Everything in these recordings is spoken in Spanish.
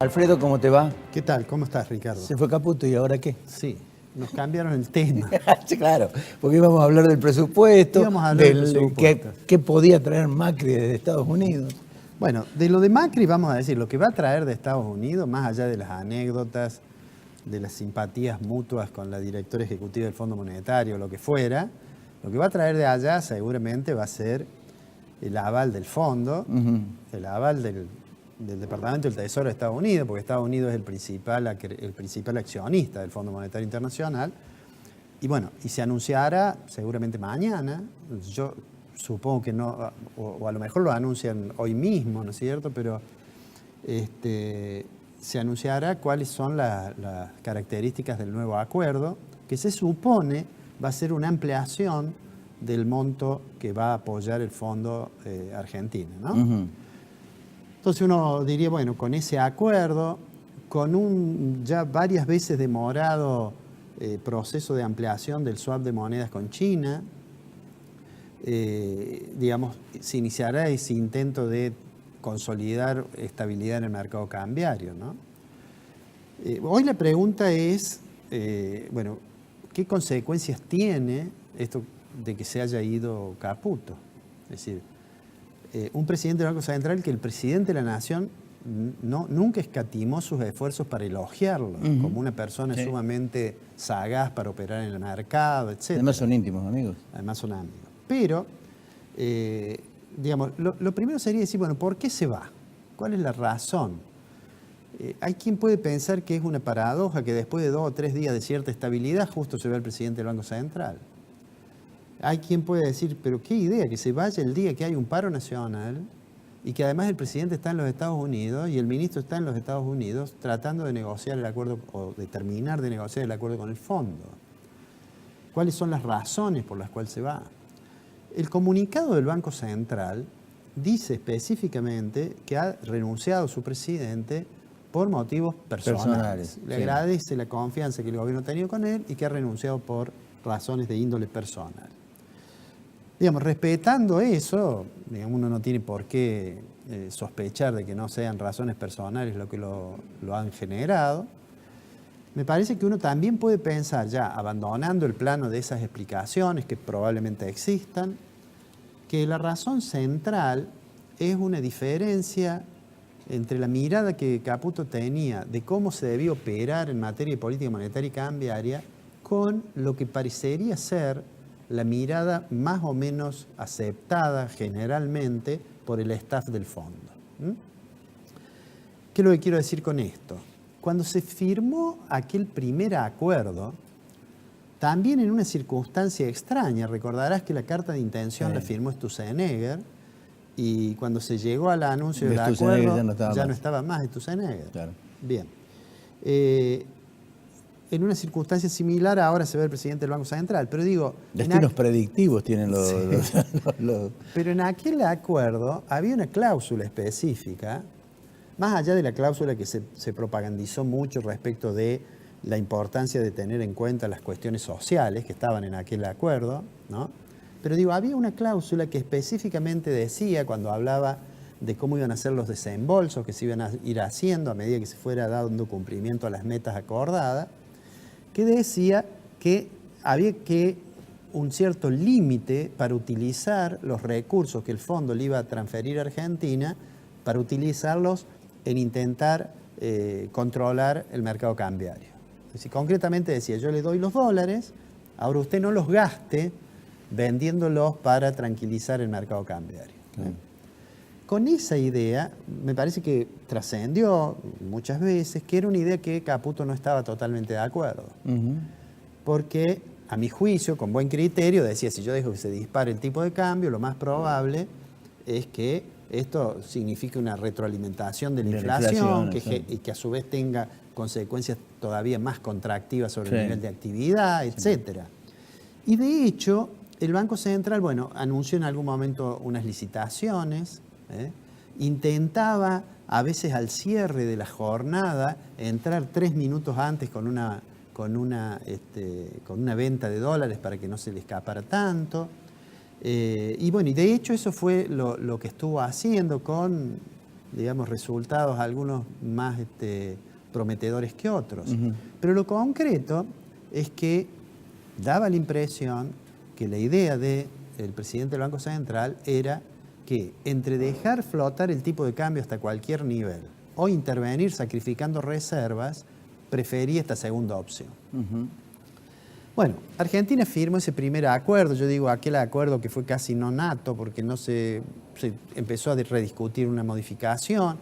Alfredo, ¿cómo te va? ¿Qué tal? ¿Cómo estás, Ricardo? Se fue Caputo y ¿ahora qué? Sí, nos cambiaron el tema. Sí, claro, porque íbamos a hablar del presupuesto, Íbamos a hablar del presupuesto. qué podía traer Macri desde Estados Unidos. Bueno, de lo de Macri vamos a decir, lo que va a traer de Estados Unidos, más allá de las anécdotas, de las simpatías mutuas con la directora ejecutiva del Fondo Monetario, lo que fuera, lo que va a traer de allá seguramente va a ser el aval del fondo, el aval del Departamento del Tesoro de Estados Unidos, porque Estados Unidos es el principal accionista del Fondo Monetario Internacional. Y bueno, y se anunciará seguramente mañana, yo supongo que no, o a lo mejor lo anuncian hoy mismo, ¿no es cierto? Pero se anunciará cuáles son las características del nuevo acuerdo, que se supone va a ser una ampliación del monto que va a apoyar el fondo argentino, ¿no? Entonces uno diría, bueno, con ese acuerdo, con un ya varias veces demorado proceso de ampliación del swap de monedas con China, digamos, se iniciará ese intento de consolidar estabilidad en el mercado cambiario, ¿no? Hoy la pregunta es, bueno, ¿qué consecuencias tiene esto de que se haya ido Caputo? Es decir, un presidente del Banco Central que el presidente de la Nación nunca escatimó sus esfuerzos para elogiarlo, como una persona sumamente sagaz para operar en el mercado, etc. Además son íntimos amigos. Además son amigos. Pero, digamos, lo primero sería decir, bueno, ¿por qué se va? ¿Cuál es la razón? Hay quien puede pensar que es una paradoja que después de 2 o 3 días de cierta estabilidad justo se va el presidente del Banco Central. Hay quien puede decir, pero qué idea, que se vaya el día que hay un paro nacional y que además el presidente está en los Estados Unidos y el ministro está en los Estados Unidos tratando de negociar el acuerdo o de terminar de negociar el acuerdo con el fondo. ¿Cuáles son las razones por las cuales se va? El comunicado del Banco Central dice específicamente que ha renunciado su presidente por motivos personales. Le agradece la confianza que el gobierno ha tenido con él y que ha renunciado por razones de índole personal. Digamos, respetando eso, digamos, uno no tiene por qué sospechar de que no sean razones personales lo que lo han generado. Me parece que uno también puede pensar, ya abandonando el plano de esas explicaciones que probablemente existan, que la razón central es una diferencia entre la mirada que Caputo tenía de cómo se debía operar en materia de política monetaria y cambiaria con lo que parecería ser la mirada más o menos aceptada generalmente por el staff del fondo. ¿Qué es lo que quiero decir con esto? Cuando se firmó aquel primer acuerdo, también en una circunstancia extraña, recordarás que la carta de intención la firmó Sturzenegger y cuando se llegó al anuncio del acuerdo ya no estaba más Sturzenegger. Claro. Bien. En una circunstancia similar ahora se ve el presidente del Banco Central, pero digo... Destinos predictivos tienen los... Pero en aquel acuerdo había una cláusula específica, más allá de la cláusula que se propagandizó mucho respecto de la importancia de tener en cuenta las cuestiones sociales que estaban en aquel acuerdo, ¿no? Pero digo, había una cláusula que específicamente decía, cuando hablaba de cómo iban a ser los desembolsos que se iban a ir haciendo a medida que se fuera dando cumplimiento a las metas acordadas, que decía que había un cierto límite para utilizar los recursos que el fondo le iba a transferir a Argentina, para utilizarlos en intentar controlar el mercado cambiario. Es decir, concretamente decía, yo le doy los dólares, ahora usted no los gaste vendiéndolos para tranquilizar el mercado cambiario. Con esa idea, me parece que trascendió muchas veces que era una idea que Caputo no estaba totalmente de acuerdo. Porque, a mi juicio, con buen criterio, decía, si yo dejo que se dispare el tipo de cambio, lo más probable es que esto signifique una retroalimentación de la inflación y que a su vez tenga consecuencias todavía más contractivas sobre el nivel de actividad, etc. Y de hecho, el Banco Central, bueno, anunció en algún momento unas licitaciones, intentaba a veces al cierre de la jornada entrar 3 minutos antes con una venta de dólares para que no se le escapara tanto. Y bueno, y de hecho eso fue lo que estuvo haciendo con digamos, resultados, algunos más prometedores que otros. Pero lo concreto es que daba la impresión que la idea del presidente del Banco Central era que entre dejar flotar el tipo de cambio hasta cualquier nivel o intervenir sacrificando reservas, prefería esta segunda opción. Bueno, Argentina firmó ese primer acuerdo, yo digo aquel acuerdo que fue casi no nato porque no se empezó a rediscutir una modificación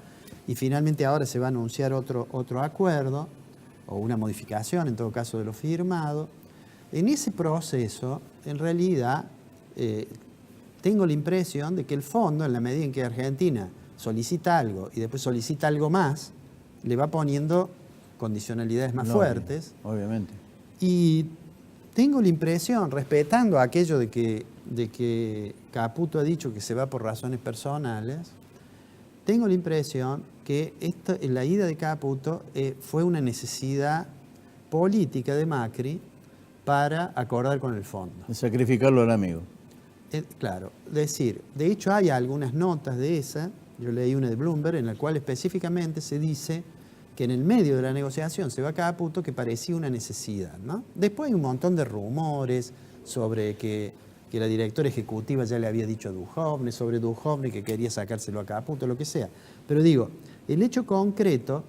y finalmente ahora se va a anunciar otro acuerdo o una modificación en todo caso de lo firmado. En ese proceso, en realidad, tengo la impresión de que el fondo, en la medida en que Argentina solicita algo y después solicita algo más, le va poniendo condicionalidades más fuertes. Obviamente. Y tengo la impresión, respetando aquello de que Caputo ha dicho que se va por razones personales, tengo la impresión que la ida de Caputo fue una necesidad política de Macri para acordar con el fondo. De sacrificarlo al amigo. Claro, decir, de hecho hay algunas notas de esa, yo leí una de Bloomberg, en la cual específicamente se dice que en el medio de la negociación se va a Caputo que parecía una necesidad, ¿no? Después hay un montón de rumores sobre que la directora ejecutiva ya le había dicho a Duhovne, sobre Duhovne que quería sacárselo a Caputo, lo que sea. Pero digo, el hecho concreto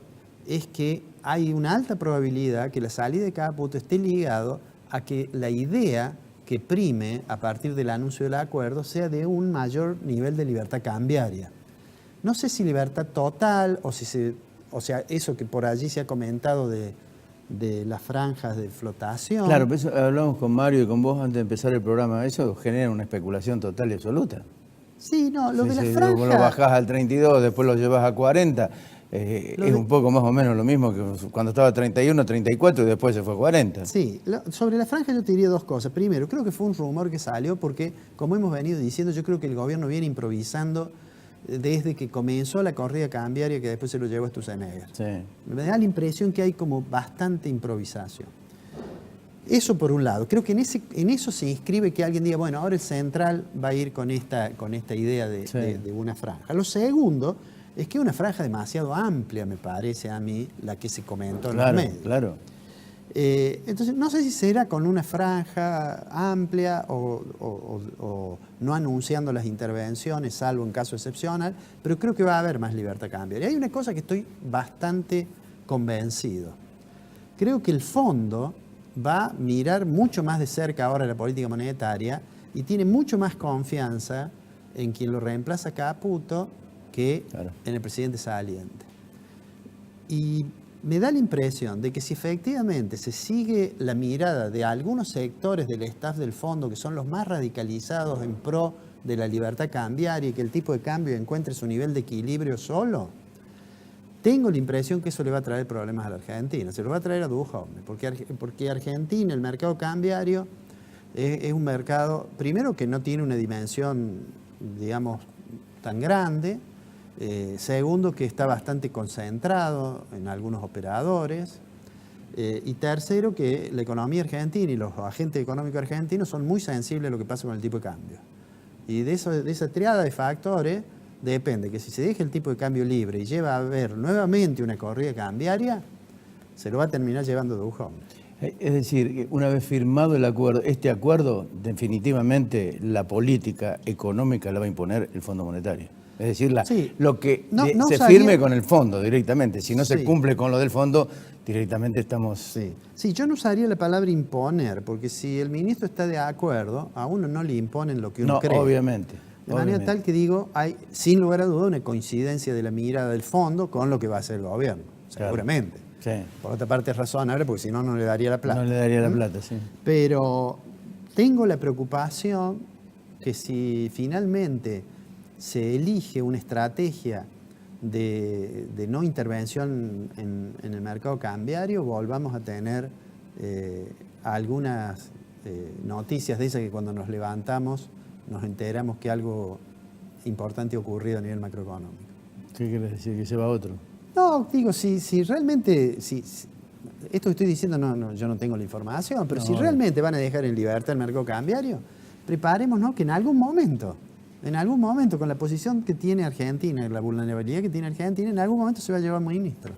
es que hay una alta probabilidad que la salida de Caputo esté ligado a que la idea que prime a partir del anuncio del acuerdo sea de un mayor nivel de libertad cambiaria. No sé si libertad total o sea, eso que por allí se ha comentado de las franjas de flotación. Claro, pero eso hablamos con Mario y con vos antes de empezar el programa. Eso genera una especulación total y absoluta. Sí, no, lo de las Vos franjas... lo bajás al 32, después lo llevas a 40. Es un poco más o menos lo mismo que cuando estaba 31, 34 y después se fue a 40. Sí, sobre la franja yo te diría dos cosas. Primero, creo que fue un rumor que salió porque, como hemos venido diciendo, yo creo que el gobierno viene improvisando desde que comenzó la corrida cambiaria que después se lo llevó a Sturzenegger. Sí. Me da la impresión que hay como bastante improvisación. Eso por un lado. Creo que en eso se inscribe que alguien diga, bueno, ahora el central va a ir con esta idea de una franja. Lo segundo es que es una franja demasiado amplia, me parece a mí, la que se comentó en los medios. Claro. Entonces, no sé si será con una franja amplia o no anunciando las intervenciones, salvo en caso excepcional, pero creo que va a haber más libertad cambiaria. Y hay una cosa que estoy bastante convencido. Creo que el fondo va a mirar mucho más de cerca ahora la política monetaria y tiene mucho más confianza en quien lo reemplaza a Caputo que en el presidente saliente. Y me da la impresión de que si efectivamente se sigue la mirada de algunos sectores del staff del fondo que son los más radicalizados en pro de la libertad cambiaria y que el tipo de cambio encuentre su nivel de equilibrio solo, tengo la impresión que eso le va a traer problemas a la Argentina. Se lo va a traer a Duhovne, porque Argentina, el mercado cambiario, es un mercado, primero, que no tiene una dimensión, digamos, tan grande. Segundo, que está bastante concentrado en algunos operadores. Y tercero, que la economía argentina y los agentes económicos argentinos son muy sensibles a lo que pasa con el tipo de cambio. Y de esa triada de factores depende que si se deja el tipo de cambio libre y lleva a haber nuevamente una corrida cambiaria, se lo va a terminar llevando Duhovne. Es decir, una vez firmado el acuerdo, este acuerdo, definitivamente la política económica la va a imponer el Fondo Monetario. Es decir, lo que se firme con el fondo directamente. Si no se cumple con lo del fondo, directamente estamos... Sí, yo no usaría la palabra imponer, porque si el ministro está de acuerdo, a uno no le imponen lo que uno cree. Obviamente. De manera tal que digo, hay sin lugar a duda una coincidencia de la mirada del fondo con lo que va a hacer el gobierno, seguramente. Sí. Por otra parte es razonable, porque si no, no le daría la plata. No le daría la plata, sí. Pero tengo la preocupación que si finalmente se elige una estrategia de no intervención en el mercado cambiario, volvamos a tener algunas noticias de esas que cuando nos levantamos nos enteramos que algo importante ha ocurrido a nivel macroeconómico. ¿Qué quiere decir? ¿Que se va otro? No, digo, si realmente, esto que estoy diciendo yo no tengo la información, pero si realmente van a dejar en libertad el mercado cambiario, preparémonos que en algún momento En algún momento, con la posición que tiene Argentina, la vulnerabilidad que tiene Argentina, en algún momento se va a llevar ministro.